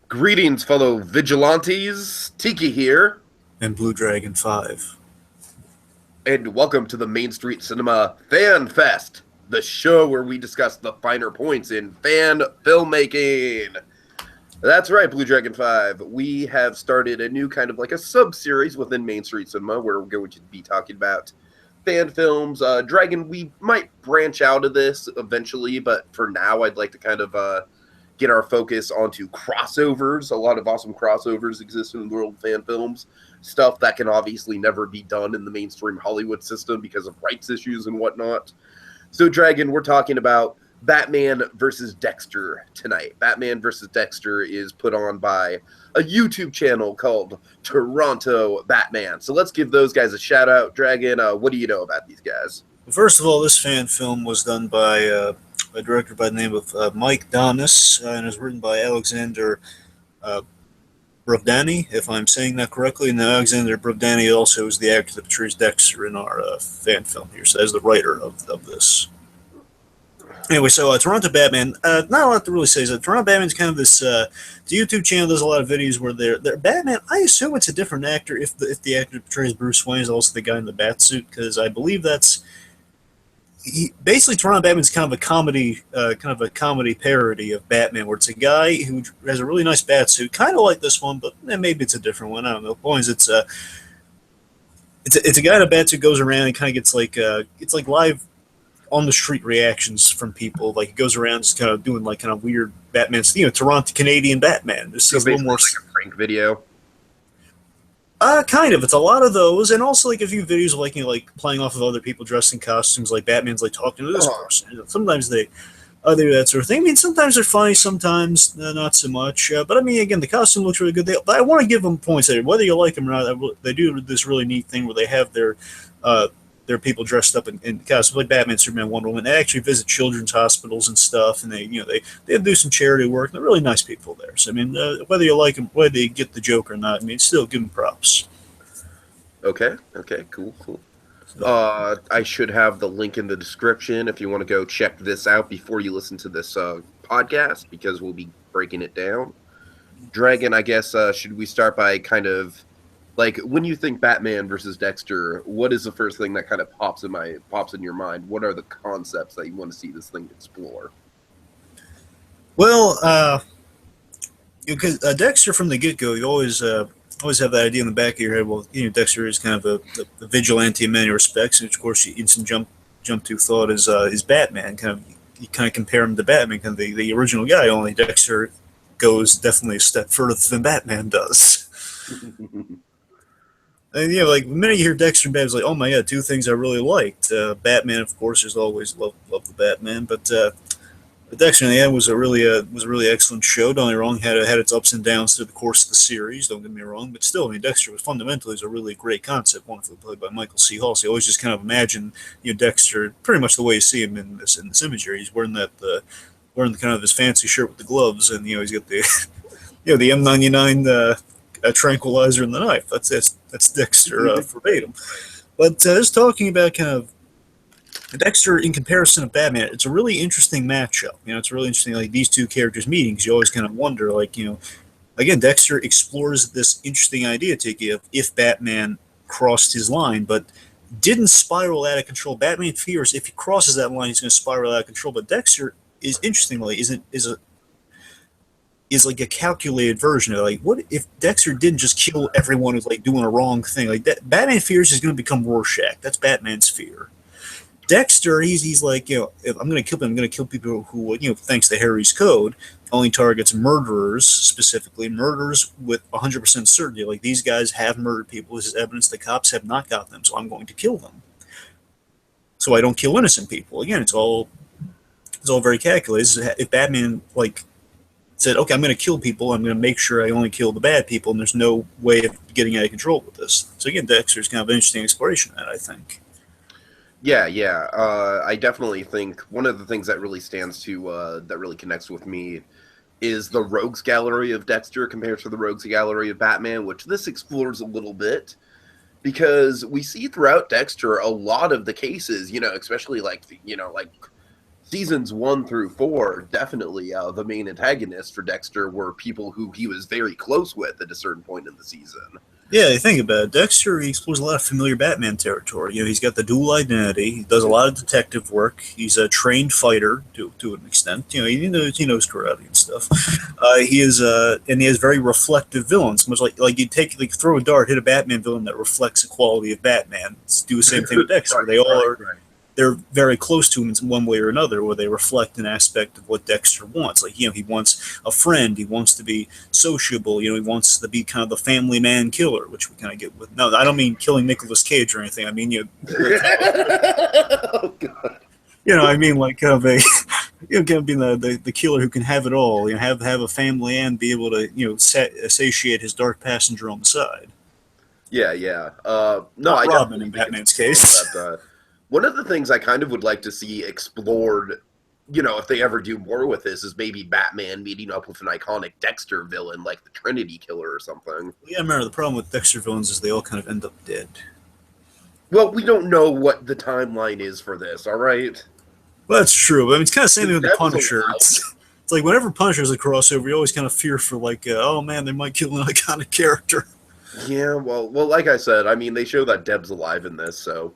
Greetings, fellow vigilantes. Tiki here, and BlueDragonFive. and welcome to the Main Street Cinema Fan Fest, the show where we discuss the finer points in fan filmmaking. That's right, Blue Dragon 5. We have started a new kind of like a sub-series within Main Street Cinema where we're going to be talking about fan films. Dragon, we might branch out of this eventually, but for now, I'd like to kind of get our focus onto crossovers. A lot of awesome crossovers exist in the world of fan films. Stuff that can obviously never be done in the mainstream Hollywood system because of rights issues and whatnot. So, Dragon, we're talking about Batman versus Dexter tonight. Batman versus Dexter is put on by a YouTube channel called Toronto Batman. So let's give those guys a shout out. Dragon, what do you know about these guys? First of all, this fan film was done by a director by the name of Mike Donis, and it was written by Alexander Brugdani, if I'm saying that correctly. And Alexander Brugdani also is the actor that portrays Dexter in our fan film here, so as the writer of this. Anyway, so Toronto Batman, not a lot to really say. So Toronto Batman's kind of this the YouTube channel does a lot of videos where they're Batman. I assume it's a different actor if the actor that portrays Bruce Wayne is also the guy in the bat suit, because I believe that's basically Toronto Batman's kind of a comedy parody of Batman, where it's a guy who has a really nice bat suit, kind of like this one, but maybe it's a different one. I don't know. The point is, it's a guy in a bat suit goes around and kind of gets it's like live on the street reactions from people. Like he goes around just kind of doing like kind of weird Batman, Toronto Canadian Batman. Just So a little more like a prank video. kind of. It's a lot of those, and also like a few videos of like playing off of other people dressed in costumes. Like Batman's like talking to this person. Sometimes they do that sort of thing. I mean, sometimes they're funny, sometimes not so much. But I mean, again, the costume looks really good. But I want to give them points there, whether you like them or not. They do this really neat thing where they have their people dressed up in costumes like Batman, Superman, Wonder Woman. They actually visit children's hospitals and stuff, and they do some charity work. They're really nice people there. So I mean, whether you like them, whether you get the joke or not, I mean, still give them props. Okay, cool. I should have the link in the description if you want to go check this out before you listen to this podcast, because we'll be breaking it down. Dragon, I guess, should we start by kind of, like, when you think Batman versus Dexter, what is the first thing that kind of pops in your mind? What are the concepts that you want to see this thing explore? Well, because Dexter from the get go, you always have that idea in the back of your head. Well, Dexter is kind of a vigilante in many respects, and of course, your instant jump to thought is Batman. You kind of compare him to Batman, kind of the original guy. Only Dexter goes definitely a step further than Batman does. And like the minute you hear Dexter and Batman's like, oh my god, two things I really liked. Batman, of course, has always loved the Batman, but Dexter in the end was a really excellent show. Don't get me wrong, had its ups and downs through the course of the series. Don't get me wrong, but still, I mean, Dexter was fundamentally a really great concept, wonderfully played by Michael C. Hall. So you always just kind of imagine Dexter pretty much the way you see him in this imagery. He's wearing wearing kind of his fancy shirt with the gloves, and he's got the the M99 tranquilizer and the knife. That's Dexter verbatim. But just talking about kind of Dexter in comparison to Batman, it's a really interesting matchup. It's really interesting, like these two characters meeting, because you always kind of wonder, like, again, Dexter explores this interesting idea, Tiki, of if Batman crossed his line, but didn't spiral out of control. Batman fears if he crosses that line, he's going to spiral out of control. But Dexter is interestingly is like a calculated version of, like, what if Dexter didn't just kill everyone who's like doing a wrong thing? Like that, Batman fears he's going to become Rorschach. That's Batman's fear. Dexter, he's like, if I'm going to kill them, I'm going to kill people who, thanks to Harry's code, only targets murderers, specifically murderers with 100% certainty. Like, these guys have murdered people. This is evidence the cops have not got them, so I'm going to kill them. So I don't kill innocent people. Again, it's all very calculated. If Batman, like, said, okay, I'm going to kill people, I'm going to make sure I only kill the bad people, and there's no way of getting out of control with this. So again, Dexter's kind of an interesting exploration of that, I think. Yeah. I definitely think one of the things that really stands to, that really connects with me is the rogues gallery of Dexter compared to the rogues gallery of Batman, which this explores a little bit, because we see throughout Dexter a lot of the cases, especially like seasons 1 through 4, definitely the main antagonists for Dexter were people who he was very close with at a certain point in the season. Yeah, you think about it. Dexter, he explores a lot of familiar Batman territory. He's got the dual identity. He does a lot of detective work. He's a trained fighter to an extent. He knows karate and stuff. And he has very reflective villains. Much like you throw a dart, hit a Batman villain that reflects the quality of Batman. Do the same thing with Dexter. They all are. Right. They're very close to him in one way or another, where they reflect an aspect of what Dexter wants. He wants a friend. He wants to be sociable. He wants to be kind of the family man killer, which we kind of get with. No, I don't mean killing Nicolas Cage or anything. I mean, oh, God. I mean like kind of a, kind of being the killer who can have it all. Have a family and be able to, satiate his dark passenger on the side. Yeah, yeah. Not Robin in Batman's case. One of the things I kind of would like to see explored, if they ever do more with this, is maybe Batman meeting up with an iconic Dexter villain like the Trinity Killer or something. Yeah, remember, the problem with Dexter villains is they all kind of end up dead. Well, we don't know what the timeline is for this, all right? Well, that's true, but it's kind of the same thing with the Punisher. It's like whenever Punisher's a crossover, you always kind of fear for oh man, they might kill an iconic character. Yeah, well, like I said, I mean, they show that Deb's alive in this, so,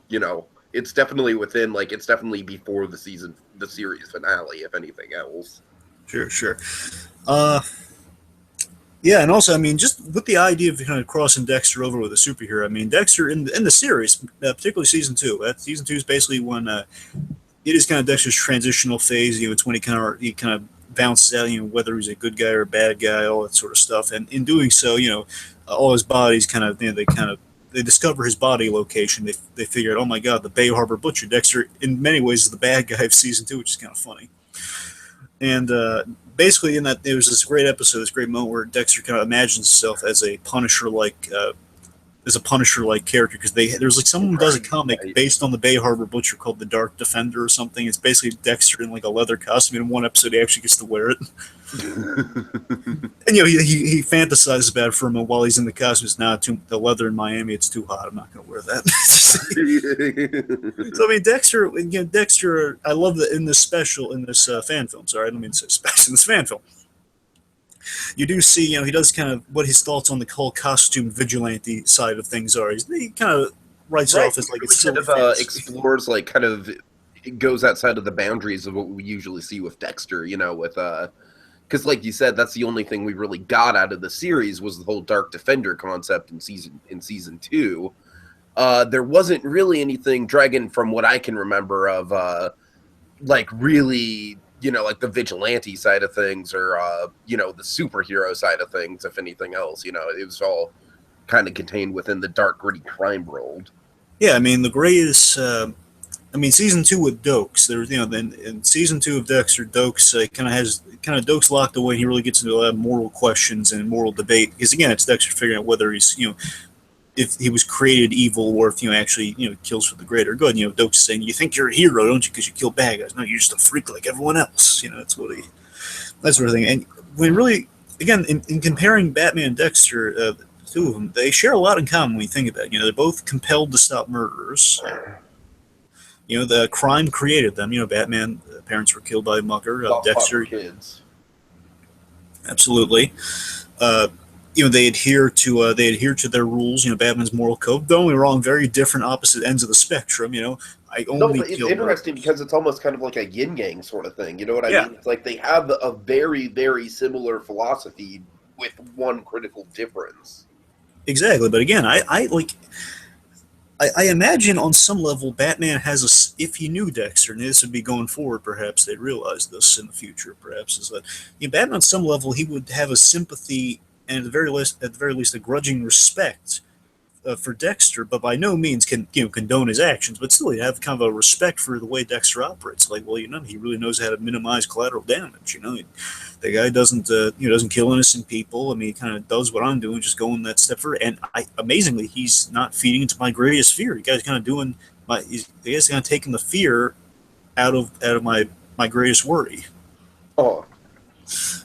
it's definitely it's definitely before the series finale, if anything else. Sure. Yeah, and also, I mean, just with the idea of kind of crossing Dexter over with a superhero, I mean, Dexter in the series, particularly season 2. Season 2 is basically when it is kind of Dexter's transitional phase. It's when he kind of bounces out, whether he's a good guy or a bad guy, all that sort of stuff. And in doing so, all his bodies kind of, they discover his body location. They figure out, oh my God, the Bay Harbor Butcher. Dexter, in many ways, is the bad guy of season 2, which is kind of funny. And basically, in that, there was this great episode, this great moment where Dexter kind of imagines himself as a Punisher-like character, because there's someone who does a comic based on the Bay Harbor Butcher called The Dark Defender or something. It's basically Dexter in a leather costume. In one episode, he actually gets to wear it. And he fantasizes about it for a moment while he's in the costume. It's not the leather in Miami. It's too hot. I'm not going to wear that. So I mean, Dexter. I love that in this fan film. Sorry, I don't mean to say special. In this fan film, you do see, he does kind of what his thoughts on the whole costume vigilante side of things are. He kind of writes it off as it's kind of explores it goes outside of the boundaries of what we usually see with Dexter. With because like you said, that's the only thing we really got out of the series was the whole Dark Defender concept in season 2. There wasn't really anything Dragon, from what I can remember, of really. The vigilante side of things or, the superhero side of things, if anything else. It was all kind of contained within the dark, gritty crime world. Yeah, I mean, the greatest... season 2 with Dokes, there's, then in season 2 of Dexter, Dokes Dokes locked away, and he really gets into a lot of moral questions and moral debate. Because, again, it's Dexter figuring out whether he's, if he was created evil or if actually kills for the greater good. Dokes is saying, you think you're a hero, don't you, because you kill bad guys? No, you're just a freak like everyone else. That's what that sort of thing. And when really, again, in comparing Batman and Dexter, the two of them, they share a lot in common when you think about it. They're both compelled to stop murderers. The crime created them. Batman, parents were killed by a mugger. Dexter, kids. Absolutely. They adhere to their rules. Batman's moral code. Don't get me wrong, very different, opposite ends of the spectrum. It's interesting because it's almost kind of like a yin yang sort of thing. You know what I mean? It's like they have a very, very similar philosophy with one critical difference. Exactly, but again, I imagine on some level Batman has if he knew Dexter, and this would be going forward, perhaps they'd realize this in the future. Perhaps is that Batman on some level he would have a sympathy. And at the very least, a grudging respect for Dexter, but by no means can condone his actions. But still, you have kind of a respect for the way Dexter operates. He really knows how to minimize collateral damage. The guy doesn't kill innocent people. I mean, he kind of does what I'm doing, just going that step further. And amazingly, he's not feeding into my greatest fear. The guy's kind of doing the guy's kind of taking the fear out of my greatest worry. Oh.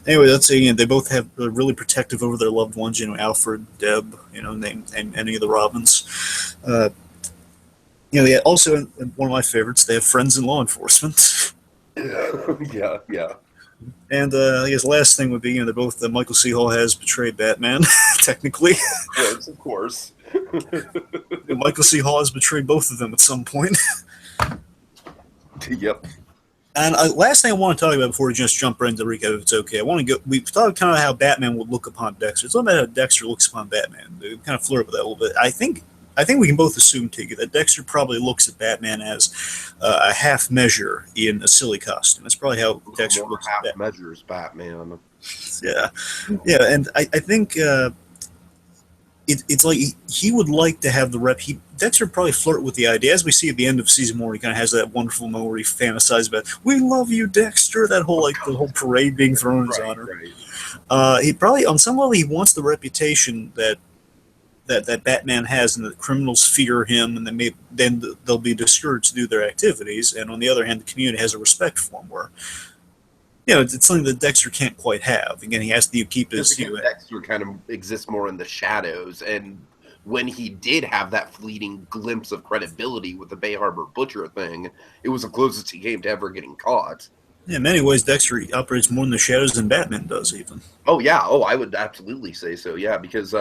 Anyway, let's say they both have really protective over their loved ones. Alfred, Deb, and any of the Robins. They also, one of my favorites, they have friends in law enforcement. Yeah, yeah. And I guess last thing would be, they're both Michael C. Hall has betrayed Batman, technically. Of course. Michael C. Hall has betrayed both of them at some point. Yep. And last thing I want to talk about before we just jump right into the recap, if it's okay, I want to go. We've talked kind of how Batman would look upon Dexter. It's not about how Dexter looks upon Batman. We kind of flirt with that a little bit. I think we can both assume, Tiki, that Dexter probably looks at Batman as a half measure in a silly costume. That's probably how Dexter looks at Batman. Measures Batman. Yeah, yeah, and I think it's like he would like to have the rep. Dexter would probably flirt with the idea, as we see at the end of season 1. He kind of has that wonderful moment where he fantasizes about, "We love you, Dexter." That whole the whole parade being thrown in his honor. Right. He probably, on some level, he wants the reputation that Batman has, and that criminals fear him, and then they'll be discouraged to do their activities. And on the other hand, the community has a respect for him, where it's something that Dexter can't quite have. Again, he has to keep his. Dexter kind of exists more in the shadows, and when he did have that fleeting glimpse of credibility with the Bay Harbor Butcher thing, it was the closest he came to ever getting caught. Yeah, in many ways, Dexter operates more in the shadows than Batman does, even. Oh, yeah. Oh, I would absolutely say so, yeah, because,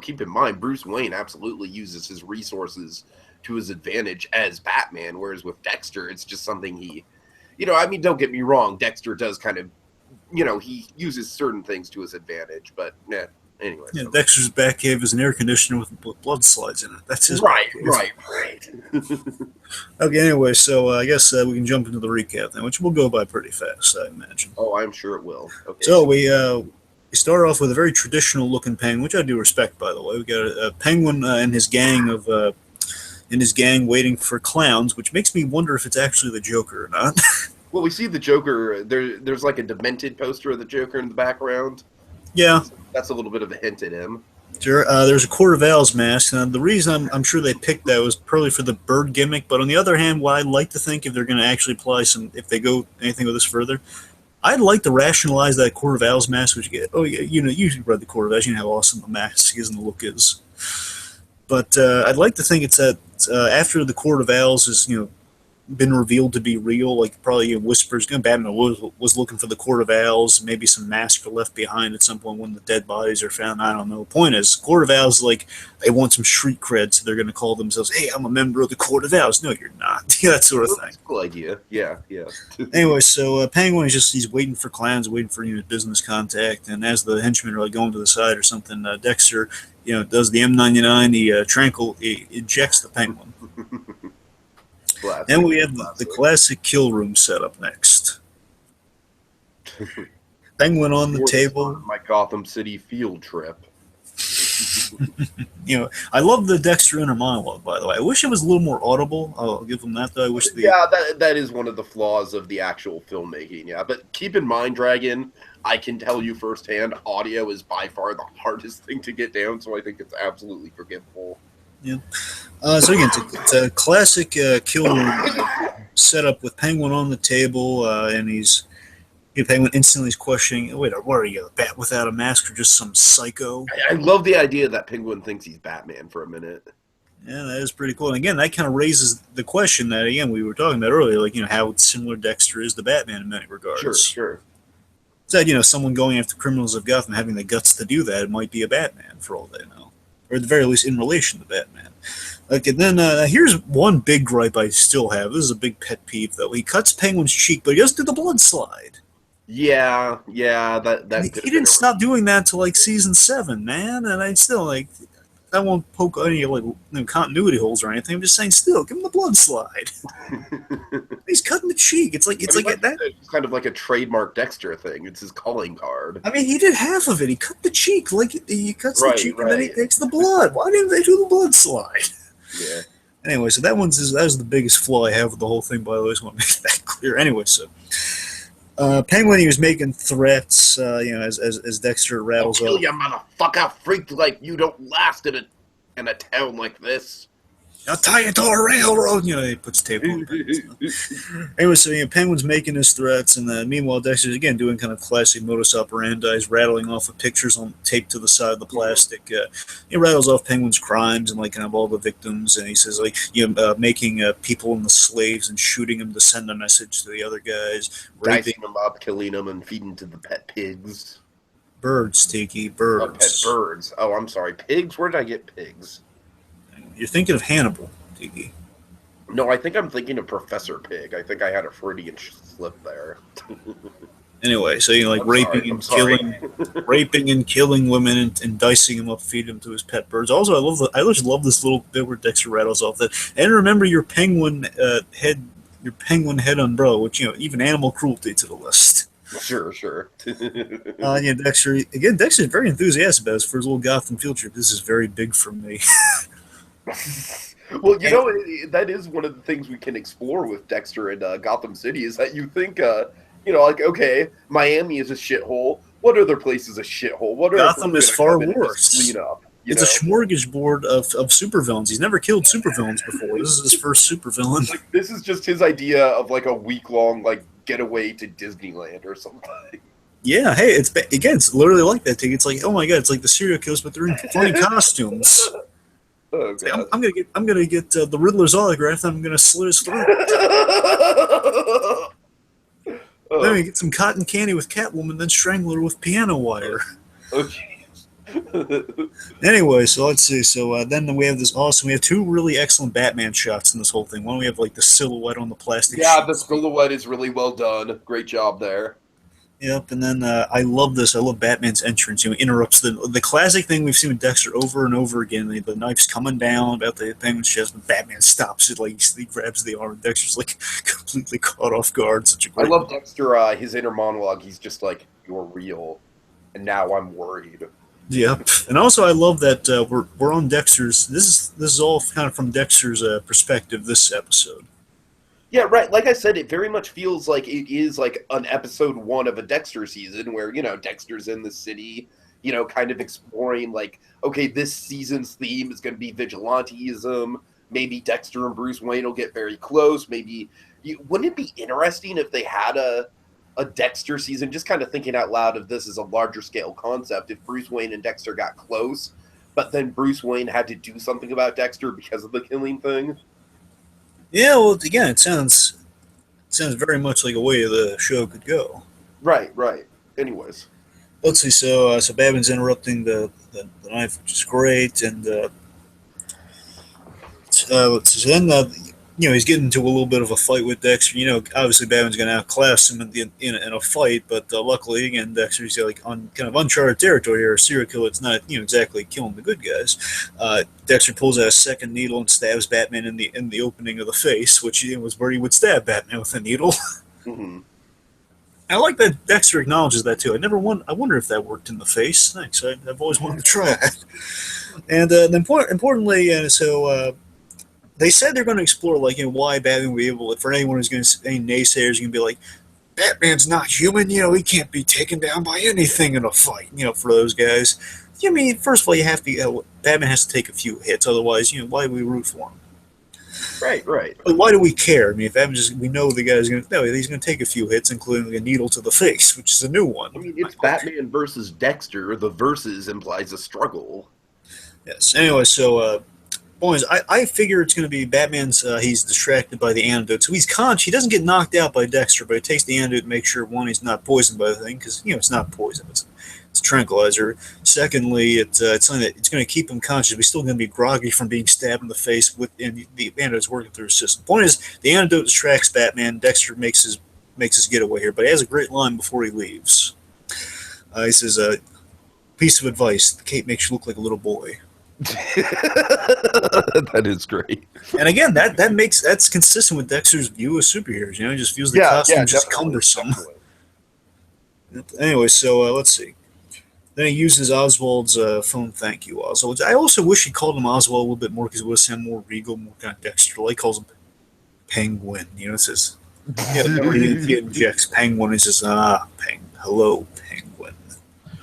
keep in mind, Bruce Wayne absolutely uses his resources to his advantage as Batman, whereas with Dexter, it's just something he... don't get me wrong, Dexter does kind of, he uses certain things to his advantage, but, anyway. Yeah, Dexter's Batcave is an air conditioner with blood slides in it. That's his Right. Okay, anyway, so I guess we can jump into the recap then, which will go by pretty fast, I imagine. Oh, I'm sure it will. Okay. So we start off with a very traditional-looking penguin, which I do respect, by the way. We got a penguin and his gang waiting for clowns, which makes me wonder if it's actually the Joker or not. Well, we see the Joker. There's like a demented poster of the Joker in the background. Yeah. That's a little bit of a hint at him. Sure. There's a Court of Owls mask. The reason I'm sure they picked that was probably for the bird gimmick, but on the other hand, what I'd like to think, if they're going to actually apply if they go anything with this further, I'd like to rationalize that Court of Owls mask, which you get, you read the Court of Owls, you know how awesome the mask is and the look is. But I'd like to think it's that after the Court of Owls is, been revealed to be real, like probably whispers, Batman was looking for the Court of Owls, maybe some masks are left behind at some point when the dead bodies are found, I don't know. Point is, Court of Owls, they want some street cred, so they're going to call themselves, "Hey, I'm a member of the Court of Owls." No, you're not. That sort of thing. That's a cool idea. Yeah. Anyway, so Penguin he's waiting for clowns, waiting for business contact, and as the henchmen are going to the side or something, Dexter, does the M99, he ejects the Penguin. Then we have the classic kill room setup next. Penguin on the table. My Gotham City field trip. I love the Dexter inner monologue, by the way. I wish it was a little more audible. I'll give them that, though. I wish that is one of the flaws of the actual filmmaking, yeah. But keep in mind, Dragon, I can tell you firsthand, audio is by far the hardest thing to get down, so I think it's absolutely forgivable. Yeah. So again, it's a classic kill room setup with Penguin on the table, and Penguin instantly is questioning, "Wait, what are you, a bat without a mask or just some psycho?" I love the idea that Penguin thinks he's Batman for a minute. Yeah, that is pretty cool. And again, that kind of raises the question that, again, we were talking about earlier, how similar Dexter is to Batman in many regards. Sure. So, someone going after criminals of Gotham, having the guts to do that, it might be a Batman, for all they know. Or at the very least, in relation to Batman. Okay, then here's one big gripe I still have. This is a big pet peeve, though. He cuts Penguin's cheek, but he doesn't do the blood slide. Yeah, that he didn't stop doing that till season 7, man. And I still I won't poke any continuity holes or anything. I'm just saying, still give him the blood slide. He's cutting the cheek. It's kind of like a trademark Dexter thing. It's his calling card. I mean, he did half of it. He cut the cheek, he cuts the cheek, and then he takes the blood. Why didn't they do the blood slide? Yeah. Anyway, so that was the biggest flaw I have with the whole thing. By the way, I just want to make that clear. Anyway, so. Penguin, he was making threats, as Dexter rattles I'll kill you, motherfucker! Freak like you don't last in a town like this. I'll tie you to a railroad. He puts tape on the Anyway, so Penguin's making his threats, and meanwhile Dexter's again doing kind of classic modus operandi, rattling off of pictures on tape to the side of the plastic. He rattles off Penguin's crimes and like kind of all the victims, and he says like making people into slaves and shooting them to send a message to the other guys, dicing them up, killing them, and feeding to the pet pigs. Birds, Tiki, birds. Oh, pet birds. Oh, I'm sorry, pigs. Where did I get pigs? You're thinking of Hannibal, Tiki. No, I think I'm thinking of Professor Pig. I think I had a Freudian slip there. Anyway, so raping and killing women and dicing them up, feeding them to his pet birds. Also, I just love this little bit where Dexter rattles off that. And remember your penguin head umbrella, which even animal cruelty to the list. Sure. Dexter's very enthusiastic about it for his little Gotham field trip. This is very big for me. Well, that is one of the things we can explore with Dexter and Gotham City is that you think, okay, Miami is a shithole. What other place is a shithole? Gotham is far worse. Clean up, it's a smorgasbord of supervillains. He's never killed supervillains before. This is his first supervillain. Like, this is just his idea of like a week-long getaway to Disneyland or something. Yeah, hey, it's literally like that thing. It's like, oh my god, it's like the serial killers, but they're in funny costumes. Oh, like, I'm gonna get the Riddler's autograph, and I'm gonna slit his throat. Then we get some cotton candy with Catwoman, then strangle her with piano wire. Okay. Anyway, so let's see. So then we have we have two really excellent Batman shots in this whole thing. One, we have the silhouette on the plastic. Yeah, the silhouette is really well done. Great job there. Yep, and then I love this. I love Batman's entrance. Interrupts the classic thing we've seen with Dexter over and over again. The knife's coming down about the Penguin's chest, but Batman stops it. He grabs the arm. Dexter's completely caught off guard. I love Dexter. His inner monologue. He's just like, "You're real," and now I'm worried. Yep, and also I love that we're on Dexter's. This is all kind of from Dexter's perspective. This episode. Yeah, right. Like I said, it very much feels like it is like an episode 1 of a Dexter season where, Dexter's in the city, kind of exploring okay, this season's theme is going to be vigilantism. Maybe Dexter and Bruce Wayne will get very close. Maybe, wouldn't it be interesting if they had a Dexter season, just kind of thinking out loud of this as a larger scale concept, if Bruce Wayne and Dexter got close, but then Bruce Wayne had to do something about Dexter because of the killing thing? Yeah, well, again, it sounds very much like a way the show could go. Right. Anyways, let's see. So Batman's interrupting the knife, which is great, and let's see. So then he's getting into a little bit of a fight with Dexter. Obviously Batman's going to outclass him in a fight, but luckily, again, Dexter's on kind of uncharted territory here. A serial killer, it's not exactly killing the good guys. Dexter pulls out a second needle and stabs Batman in the opening of the face, which was where he would stab Batman with a needle. Mm-hmm. I like that Dexter acknowledges that too. I wonder if that worked in the face. Thanks. I've always wanted to try it. And importantly, they said they're going to explore why Batman will be able. For anyone who's going to any naysayers, going to be like, Batman's not human. He can't be taken down by anything in a fight. For those guys, first of all, Batman has to take a few hits. Otherwise, why do we root for him? Right. But why do we care? We know the guy's going to. He's going to take a few hits, including a needle to the face, which is a new one. It's Batman versus Dexter. The versus implies a struggle. Yes. Anyway, so. Boys, I figure it's going to be Batman's. He's distracted by the antidote, so he's conscious. He doesn't get knocked out by Dexter, but he takes the antidote to make sure one, he's not poisoned by the thing, because it's not poison. It's a tranquilizer. Secondly, it's something that it's going to keep him conscious, but he's still going to be groggy from being stabbed in the face and the antidote's working through his system. Point is, the antidote distracts Batman. Dexter makes his getaway here, but he has a great line before he leaves. He says, "Piece of advice: the cape makes you look like a little boy." That is great. And again, that's consistent with Dexter's view of superheroes. He just feels the costume just cumbersome. Anyway, so let's see. Then he uses Oswald's phone. Thank you, Oswald. I also wish he called him Oswald a little bit more because it would sound more regal, more kind of Dexter-like. He calls him Penguin. It says he injects Penguin. He says, hello, Penguin.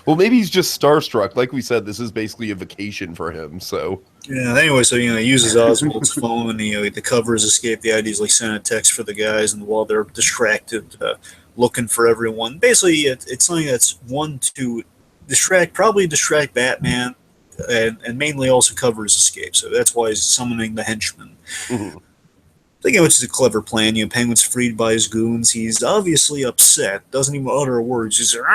Well, maybe he's just starstruck. Like we said, this is basically a vacation for him. So Yeah. Anyway, so he uses Oswald's phone, and the covers escape. The ideas like sending a text for the guys, and while they're distracted, looking for everyone. Basically, it's something that's one to probably distract Batman, and mainly also cover his escape. So that's why he's summoning the henchman. mhm. Which is a clever plan. Penguin's freed by his goons. He's obviously upset. Doesn't even utter a word. Just bit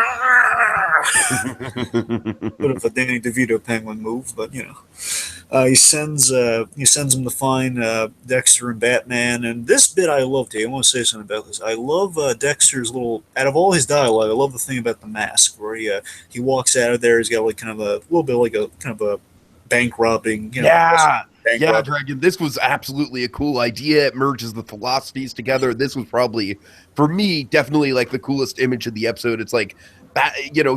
of a Danny DeVito Penguin move, but he sends him to find Dexter and Batman. And this bit I loved. I want to say something about this. I love Dexter's little. Out of all his dialogue, I love the thing about the mask where he walks out of there. He's got like kind of a little bit like a kind of a bank robbing. Yeah. Bank Yeah, robbing. Dragon, this was absolutely a cool idea. It merges the philosophies together. This was probably, for me, definitely like the coolest image of the episode. It's like,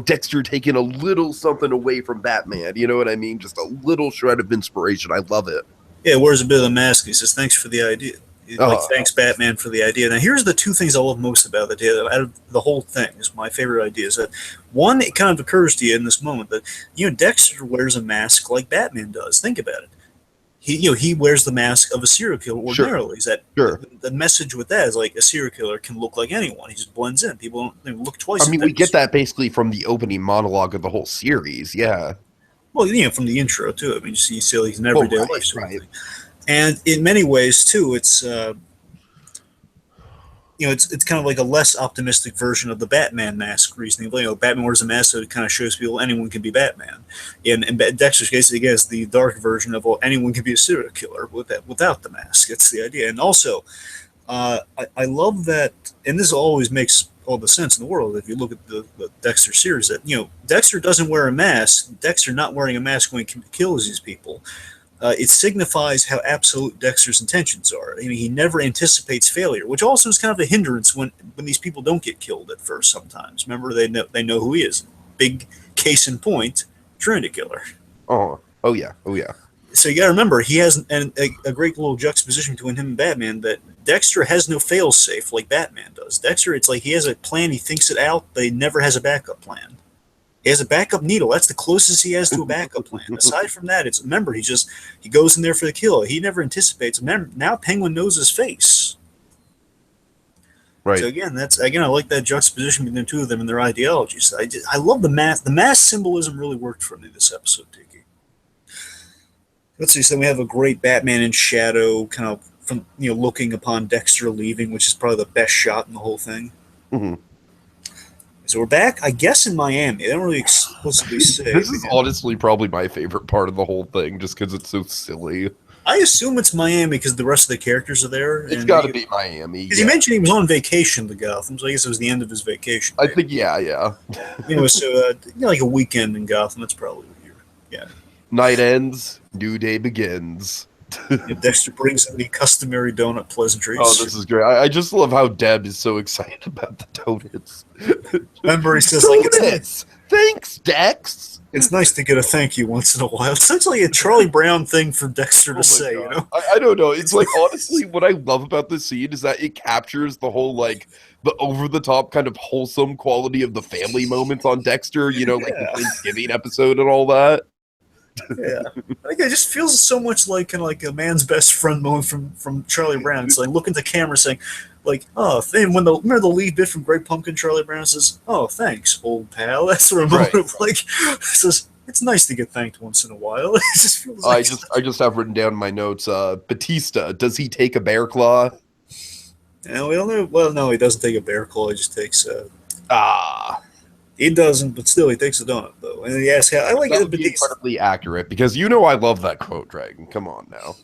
Dexter taking a little something away from Batman. You know what I mean? Just a little shred of inspiration. I love it. Yeah, wears a bit of the mask. He says, "Thanks for the idea." Thanks Batman for the idea. Now, here's the two things I love most about the idea. Out of the whole thing, is my favorite idea. Is that one? It kind of occurs to you in this moment that Dexter wears a mask like Batman does. Think about it. He wears the mask of a serial killer ordinarily. Is that the message with that is like a serial killer can look like anyone. He just blends in. People don't look twice. I mean, we get that basically from the opening monologue of the whole series. Yeah. Well, from the intro too. I mean, you see like an everyday life sort of thing. And in many ways too, it's it's kind of like a less optimistic version of the Batman mask reasoning. Batman wears a mask, so it kind of shows people anyone can be Batman. In Dexter's case, I guess the dark version of anyone can be a serial killer without the mask. That's the idea. And also, I love that, and this always makes all the sense in the world if you look at the Dexter series. That Dexter doesn't wear a mask. Dexter not wearing a mask when he kills these people. It signifies how absolute Dexter's intentions are. He never anticipates failure, which also is kind of a hindrance when these people don't get killed at first. Sometimes, remember, they know who he is. Big case in point, Trinity Killer. Oh yeah. So you got to remember, he has a great little juxtaposition between him and Batman. That Dexter has no fail-safe like Batman does. Dexter, it's like he has a plan, he thinks it out, but he never has a backup plan. He has a backup needle. That's the closest he has to a backup plan. Aside from that, remember, he goes in there for the kill. He never anticipates. Now Penguin knows his face. Right. So I like that juxtaposition between the two of them and their ideologies. I love the mask. The mask symbolism really worked for me this episode, Tiki. Let's see. So we have a great Batman in shadow, kind of from looking upon Dexter leaving, which is probably the best shot in the whole thing. Mm-hmm. So we're back, I guess, in Miami. They don't really explicitly say. This is honestly probably my favorite part of the whole thing, just because it's so silly. I assume it's Miami because the rest of the characters are there. It's got to be Miami. Because he mentioned he was on vacation to Gotham, so I guess it was the end of his vacation. I think, yeah. So like a weekend in Gotham. That's probably what you're. Night ends, new day begins. Dexter brings in the customary donut pleasantries. Oh, this is great. I just love how Deb is so excited about the donuts. Remember, he says, donuts! Thanks, Dex! It's nice to get a thank you once in a while. It's essentially a Charlie Brown thing for Dexter to say, God. I don't know. It's like, honestly, what I love about this scene is that it captures the whole, like, the over-the-top kind of wholesome quality of the family moments on Dexter, like the Thanksgiving episode and all that. Yeah, I think it just feels so much like kind of like a man's best friend moment from Charlie Brown. It's like looking at the camera saying, like, "Oh," and remember the lead bit from Great Pumpkin, Charlie Brown says, "Oh, thanks, old pal." That's sort of moment of like, says it's nice to get thanked once in a while. It just feels. I just have written down in my notes. Batista, does he take a bear claw? Yeah, we don't know. Well, no, he doesn't take a bear claw. He just takes. He doesn't, but still, he takes a donut, though. And he asks, I like it. Incredibly accurate, because I love that quote, Dragon. Come on now.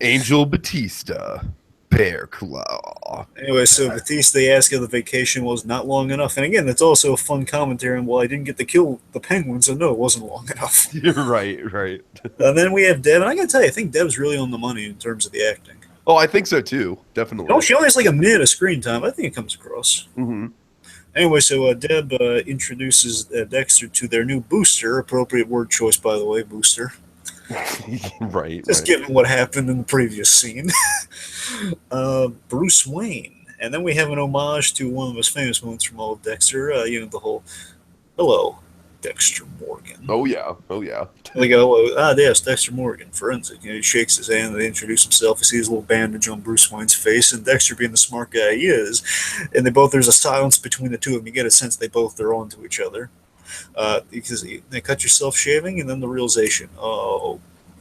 Angel Batista, bear claw. Anyway, so Batista asked if the vacation was not long enough. And again, that's also a fun commentary on, well, I didn't get to kill the penguins, so no, it wasn't long enough. You're right. And then we have Deb, and I gotta tell you, I think Deb's really on the money in terms of the acting. Oh, I think so, too. Definitely. She only has like a minute of screen time. I think it comes across. Mm-hmm. Anyway, so Deb introduces Dexter to their new booster. Appropriate word choice, by the way, booster. Right. Just given what happened in the previous scene. Bruce Wayne. And then we have an homage to one of the most famous moments from all of Dexter. The whole, hello, Dexter Morgan. Oh yeah, oh yeah. They go, yes, Dexter Morgan, forensic. He shakes his hand, they introduce himself, he sees a little bandage on Bruce Wayne's face, and Dexter, being the smart guy he is, and there's a silence between the two of them. You get a sense they both are on to each other. Because they cut yourself shaving, and then the realization, oh,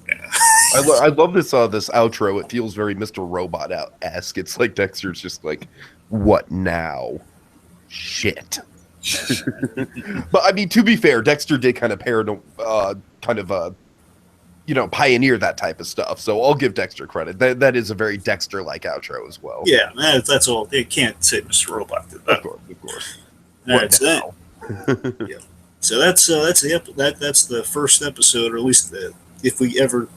yeah. I love this this outro. It feels very Mr. Robot-esque. It's like Dexter's just like, what now? Shit. But I mean, to be fair, Dexter did kind of pioneer that type of stuff. So I'll give Dexter credit. That is a very Dexter-like outro as well. Yeah, that's all. They can't say Mr. Robot did that. Of course. That's it. Yeah. So that's the first episode, or at least if we ever.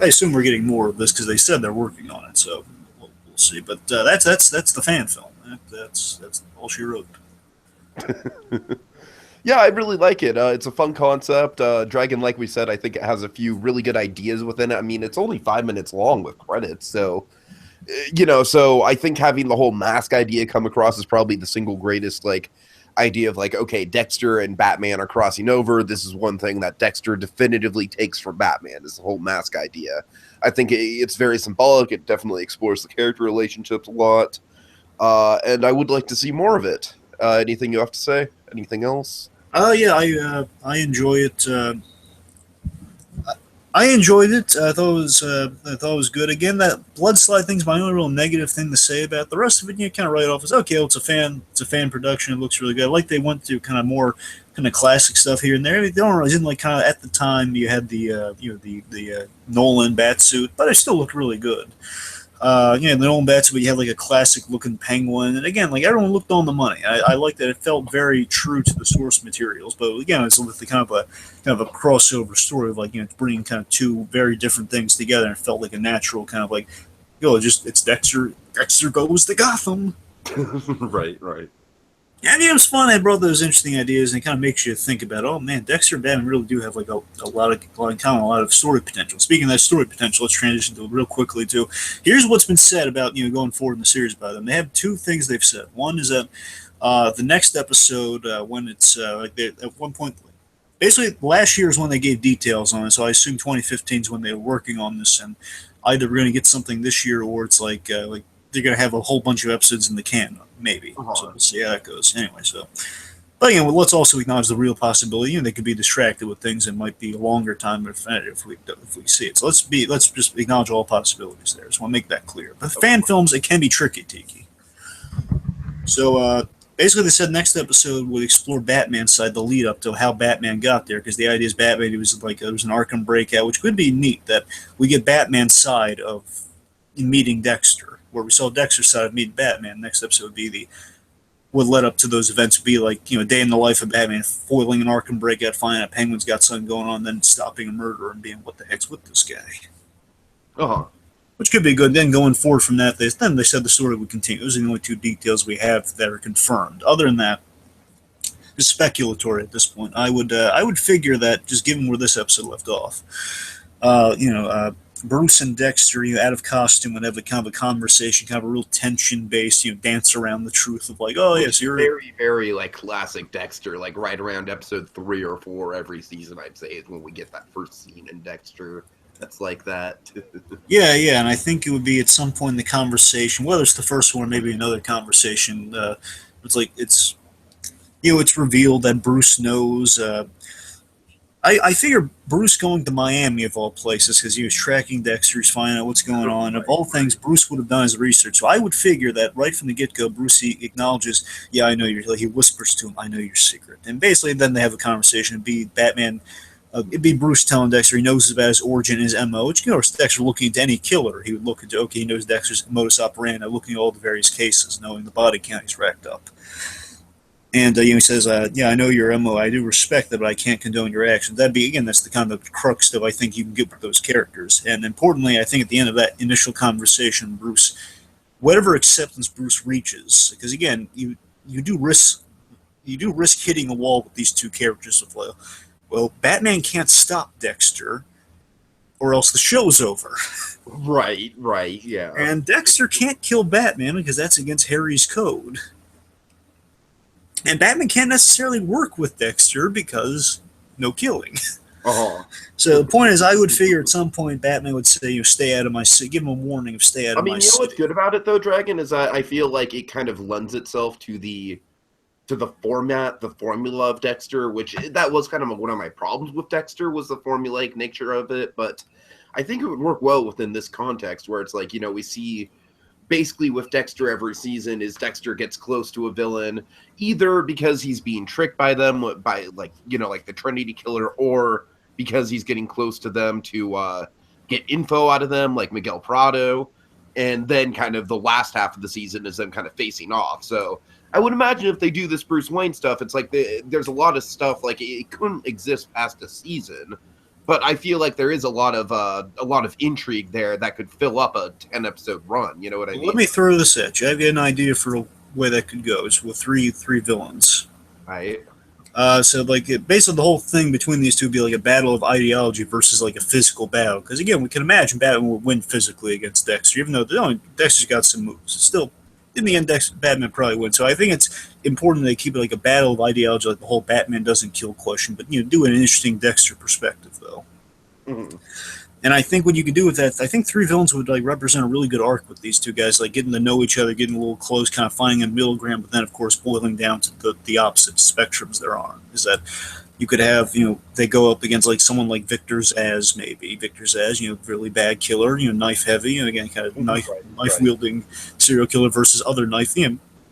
I assume we're getting more of this because they said they're working on it. So we'll see. But that's the fan film. That's all she wrote. Yeah, I really like it. It's a fun concept. Dragon, like we said, I think it has a few really good ideas within it. I mean, it's only 5 minutes long with credits, so so I think having the whole mask idea come across is probably the single greatest idea of okay, Dexter and Batman are crossing over. This is one thing that Dexter definitively takes from Batman, is the whole mask idea. I think it's very symbolic. It definitely explores the character relationships a lot, and I would like to see more of it. Anything you have to say? Anything else? Yeah, I enjoy it. I enjoyed it. I thought it was good. Again, that blood slide thing's my only real negative thing to say about it. The rest of it, you kind of write off as okay. Well, it's a fan production. It looks really good. I like they went to kind of more kind of classic stuff here and there. They don't really didn't kind of at the time you had the Nolan bat suit, but it still looked really good. The Nolan Bats, but you had a classic looking penguin, and again, everyone looked on the money. I like that it felt very true to the source materials, but again, it's with the kind of a crossover story of it's bringing kind of two very different things together, and it felt like a natural kind of it's Dexter. Dexter goes to Gotham. Right. And it was fun. They brought those interesting ideas, and it kind of makes you think about, oh man, Dexter and Batman really do have a lot of story potential. Speaking of that story potential, let's transition to real quickly to here's what's been said about going forward in the series by them. They have two things they've said. One is that the next episode, when it's at one point, basically last year is when they gave details on it. So I assume 2015 is when they were working on this, and either we're going to get something this year, or it's they're going to have a whole bunch of episodes in the can, maybe. So we'll see how that goes. Anyway, but again, let's also acknowledge the real possibility. They could be distracted with things and might be a longer time if we see it. So let's just acknowledge all possibilities there. So I want to make that clear. But fan films, it can be tricky, Tiki. So basically, they said next episode would explore Batman's side, the lead up to how Batman got there, because the idea is Batman there was an Arkham breakout, which could be neat that we get Batman's side of meeting Dexter. Where we saw Dexter's side of meeting Batman. Next episode would be what led up to those events would be a day in the life of Batman, foiling an Arkham breakout, finding out Penguin's got something going on, then stopping a murderer and being, what the heck's with this guy? Which could be good. Then going forward from that, they said the story would continue. Those are the only two details we have that are confirmed. Other than that, it's speculatory at this point. I would figure that just given where this episode left off, Bruce and Dexter, out of costume, would have kind of a conversation, kind of a real tension-based, dance around the truth of oh yes, you're very, very classic Dexter, right around episode 3 or 4 every season. I'd say is when we get that first scene in Dexter. That's like that. yeah, and I think it would be at some point in the conversation, whether it's the first one or maybe another conversation. It's revealed that Bruce knows. I figure Bruce going to Miami, of all places, because he was tracking Dexter, he's finding out what's going on. Of all things, Bruce would have done his research. So I would figure that right from the get-go, Bruce acknowledges, yeah, I know he whispers to him, I know your secret. And basically, then they have a conversation. It'd be Bruce telling Dexter he knows about his origin, his MO, which, Dexter looking into any killer. He would look into, okay, he knows Dexter's modus operandi, looking at all the various cases, knowing the body count he's racked up. And he says, yeah, I know your MO. I do respect that, but I can't condone your actions. That's the kind of crux of I think you can get with those characters. And importantly, I think at the end of that initial conversation, Bruce, whatever acceptance Bruce reaches, because again, you do risk hitting a wall with these two characters of well, Batman can't stop Dexter, or else the show's over. Right, yeah. And Dexter can't kill Batman because that's against Harry's code. And Batman can't necessarily work with Dexter because no killing. Uh-huh. So the point is, I would figure at some point Batman would say, stay out of my city, give him a warning of stay out I of my mean, you know what's city. good about it though, Dragon, is I feel like it kind of lends itself to the format, the formula of Dexter, which that was kind of one of my problems with Dexter was the formulaic nature of it, but I think it would work well within this context where it's like, we see basically with Dexter every season is Dexter gets close to a villain either because he's being tricked by them by like the Trinity Killer, or because he's getting close to them to get info out of them like Miguel Prado, and then kind of the last half of the season is them kind of facing off. So I would imagine if they do this Bruce Wayne stuff, it's like there's a lot of stuff like it couldn't exist past a season. But I feel like there is a lot of intrigue there that could fill up a 10-episode run. You know what I mean? Let me throw this at you. I've got an idea for a way that could go. It's with three villains. Right. So like basically the whole thing between these two would be like a battle of ideology versus like a physical battle. Because again, we can imagine Batman would win physically against Dexter, even though Dexter's got some moves. It's still, in the end, Batman probably wins. So I think it's important they keep it like a battle of ideology, like the whole Batman doesn't kill question, but do an interesting Dexter perspective though. Mm-hmm. And I think what you could do with that, I think three villains would like represent a really good arc with these two guys, like getting to know each other, getting a little close, kind of finding a middle ground, but then of course boiling down to the opposite spectrums they're on. Is that you could have, they go up against like someone like Victor Zsasz, maybe Victor Zsasz, really bad killer, knife heavy, again kind of knife wielding serial killer versus other knife,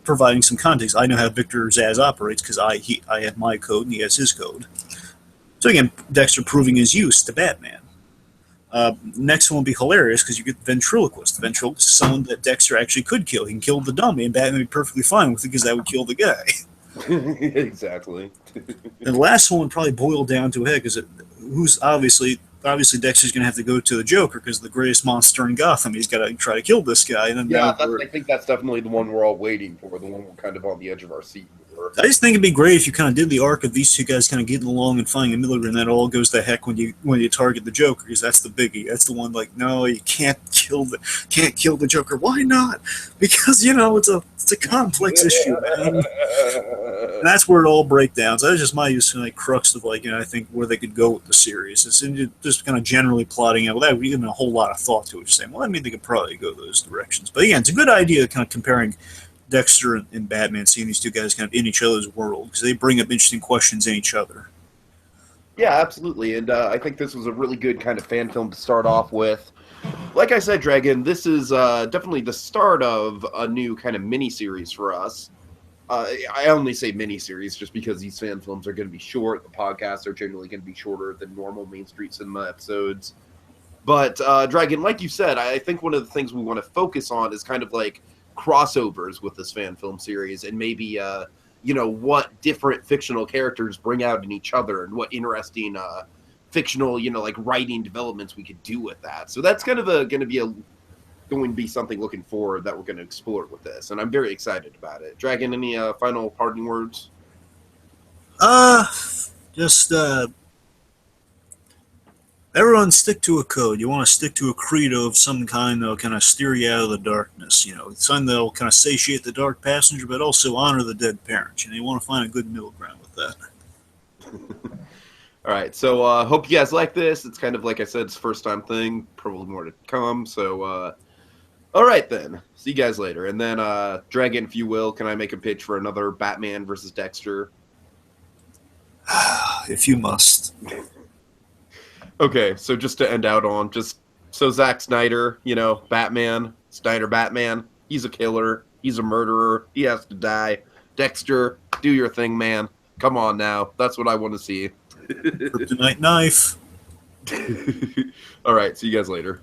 providing some context. I know how Victor Zsasz operates because I have my code and he has his code. So again, Dexter proving his use to Batman. Next one will be hilarious because you get the ventriloquist. The ventriloquist is someone that Dexter actually could kill. He can kill the dummy, and Batman would be perfectly fine with it because that would kill the guy. Exactly. And the last one would probably boil down to a head because who's obviously Dexter's going to have to go to the Joker because the greatest monster in Gotham. He's got to try to kill this guy. And then I think that's definitely the one we're all waiting for. The one we're kind of on the edge of our seat for. I just think it'd be great if you kind of did the arc of these two guys kind of getting along and finding a middle ground. That all goes to heck when you target the Joker because that's the biggie. That's the one like no, you can't kill the Joker. Why not? Because it's a complex issue, man. And that's where it all breaks down. So that's just my use of crux of I think where they could go with the series. It's just kind of generally plotting out without giving a whole lot of thought to it. Just saying, well, I mean, they could probably go those directions. But again, it's a good idea, kind of comparing Dexter and Batman, seeing these two guys kind of in each other's world because they bring up interesting questions in each other. Yeah, absolutely. And I think this was a really good kind of fan film to start off with. Like I said, Dragon, this is definitely the start of a new kind of mini-series for us. I only say mini-series just because these fan films are going to be short. The podcasts are generally going to be shorter than normal Main Street Cinema episodes. But, Dragon, like you said, I think one of the things we want to focus on is kind of like crossovers with this fan film series and maybe, what different fictional characters bring out in each other and what interesting fictional, writing developments we could do with that. So that's kind of going to be something looking forward that we're going to explore with this, and I'm very excited about it. Dragon, any final parting words? Just everyone stick to a code. You want to stick to a credo of some kind that'll kind of steer you out of the darkness. Something that'll kind of satiate the dark passenger, but also honor the dead parents. You want to find a good middle ground with that. All right, so hope you guys like this. It's kind of like I said, it's first time thing, probably more to come. So, all right then. See you guys later. And then, Dragon, if you will, can I make a pitch for another Batman versus Dexter? If you must. Okay, so just to end out on, so Zack Snyder, Batman, he's a killer, he's a murderer, he has to die. Dexter, do your thing, man. Come on now. That's what I want to see. Kryptonite knife. All right, see you guys later.